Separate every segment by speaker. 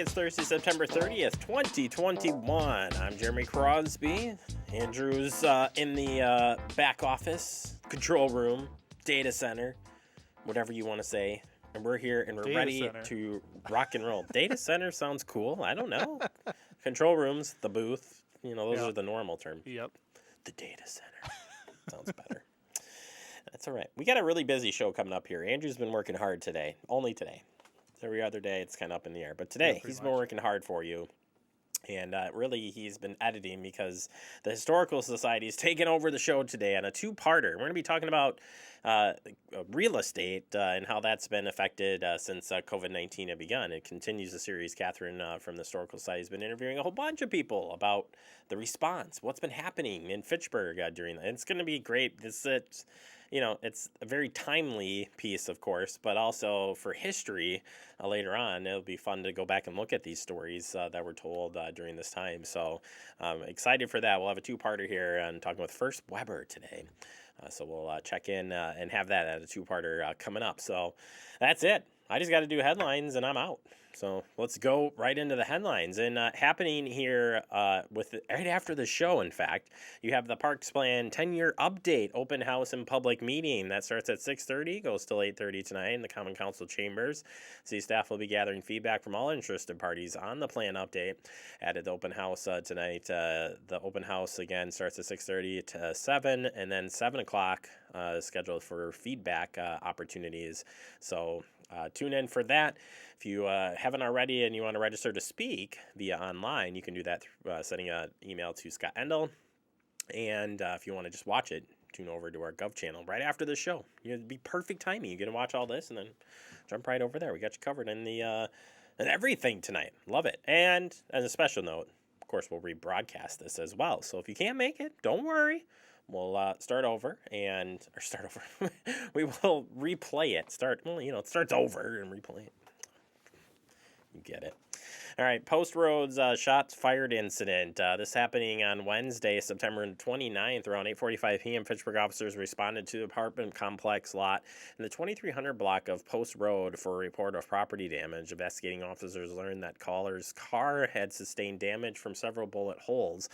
Speaker 1: It's Thursday, September 30th, 2021. I'm Jeremy Crosby. Andrew's in the back office, control room, data center, whatever you want to say. And we're here and we're
Speaker 2: Data
Speaker 1: ready
Speaker 2: center.
Speaker 1: to rock and roll. Data center sounds cool. I don't know. Control rooms, the booth, those
Speaker 2: Yep.
Speaker 1: are the normal terms.
Speaker 2: Yep.
Speaker 1: The data center. Sounds better. That's all right. We got a really busy show coming up here. Andrew's been working hard today. Only today. Every other day, it's kind of up in the air. But today, he's been working hard for you. And really, he's been editing because the Historical Society is taking over the show today on a two-parter. We're going to be talking about real estate and how that's been affected since COVID-19 had begun. It continues the series. Catherine from the Historical Society has been interviewing a whole bunch of people about the response, what's been happening in Fitchburg during that. It's going to be great. It's a very timely piece, of course, but also for history later on. It'll be fun to go back and look at these stories that were told during this time. So excited for that. We'll have a two-parter here and talking with First Weber today. So we'll check in and have that at a two-parter coming up. So that's it. I just got to do headlines and I'm out. So let's go right into the headlines. And happening here right after the show, in fact, you have the Parks Plan 10-year update, open house and public meeting. That starts at 6:30, goes till 8:30 tonight in the Common Council chambers. City staff will be gathering feedback from all interested parties on the plan update at the open house tonight. The open house, again, starts at 6:30 to 7, and then 7 o'clock is scheduled for feedback opportunities. So tune in for that. If you haven't already and you want to register to speak via online, you can do that through sending an email to Scott Endel. And if you want to just watch it, tune over to our Gov channel right after the show. It'd be perfect timing. You get to watch all this and then jump right over there. We got you covered in the and everything tonight. Love it. And as a special note, of course, we'll rebroadcast this as well. So if you can't make it, don't worry. We'll start over. We will replay it. It starts over and replay it. You get it. All right, Post Roads shots fired incident. This happening on Wednesday, September 29th, around 8:45 p.m. Fitchburg officers responded to the apartment complex lot in the 2300 block of Post Road for a report of property damage. Investigating officers learned that caller's car had sustained damage from several bullet holes.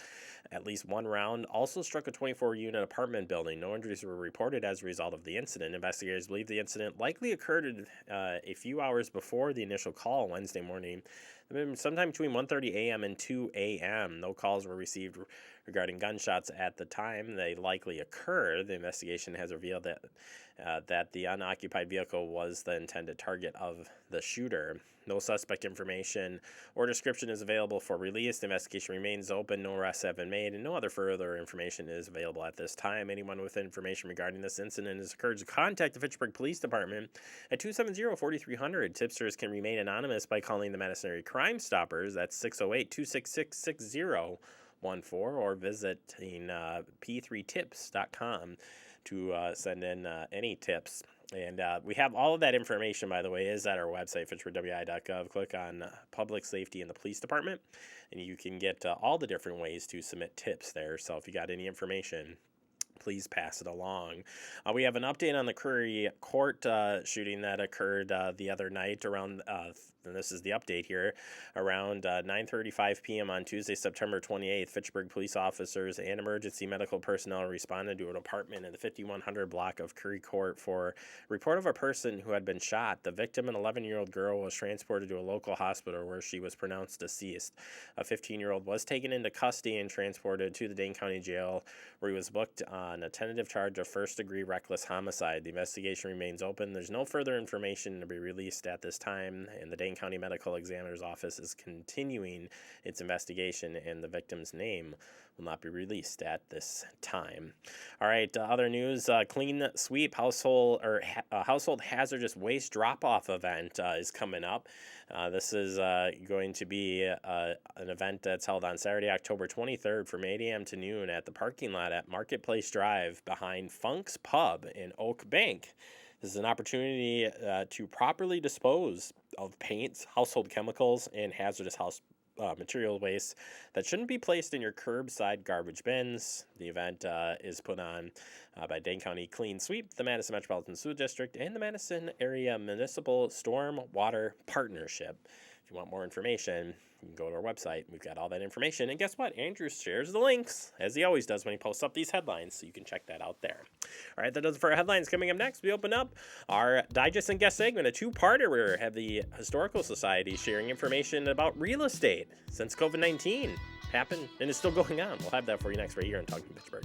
Speaker 1: At least one round also struck a 24-unit apartment building. No injuries were reported as a result of the incident. Investigators believe the incident likely occurred a few hours before the initial call Wednesday morning, sometime between 1:30 a.m. and 2 a.m. No calls were received regarding gunshots at the time they likely occurred. The investigation has revealed that the unoccupied vehicle was the intended target of the shooter. No suspect information or description is available for release. The investigation remains open. No arrests have been made, and no other further information is available at this time. Anyone with information regarding this incident is encouraged to contact the Fitchburg Police Department at 270-4300. Tipsters can remain anonymous by calling the Madison Area Crime Stoppers. That's 608-266-6014, or visiting p3tips.com to send in any tips. And we have all of that information, by the way, is at our website, fitchburgwi.gov. Click on Public Safety in the Police Department, and you can get all the different ways to submit tips there. So if you got any information, please pass it along. We have an update on the Curry Court shooting that occurred the other night around, and this is the update here, around 9:35 p.m. on Tuesday, September 28th. Fitchburg police officers and emergency medical personnel responded to an apartment in the 5100 block of Curry Court for a report of a person who had been shot. The victim, an 11-year-old girl, was transported to a local hospital where she was pronounced deceased. A 15-year-old was taken into custody and transported to the Dane County Jail, where he was booked on a tentative charge of first-degree reckless homicide. The investigation remains open. There's no further information to be released at this time, and the Dane County Medical Examiner's Office is continuing its investigation, and the victim's name will not be released at this time. All right, other news, Clean Sweep household hazardous waste drop-off event is coming up. This is going to be an event that's held on Saturday, October 23rd from 8 a.m. to noon at the parking lot at Marketplace Drive behind Funk's Pub in Oak Bank. This is an opportunity to properly dispose of paints, household chemicals, and hazardous house material waste that shouldn't be placed in your curbside garbage bins. The event is put on by Dane County Clean Sweep, the Madison Metropolitan Sewer District, and the Madison Area Municipal Storm Water Partnership. If you want more information, you can go to our website. We've got all that information. And guess what? Andrew shares the links, as he always does when he posts up these headlines, so you can check that out there. All right, that does it for our headlines. Coming up next, we open up our digest and guest segment, a two-parter where we have the Historical Society sharing information about real estate since COVID-19 happened and is still going on. We'll have that for you next right here on Talking Pittsburgh.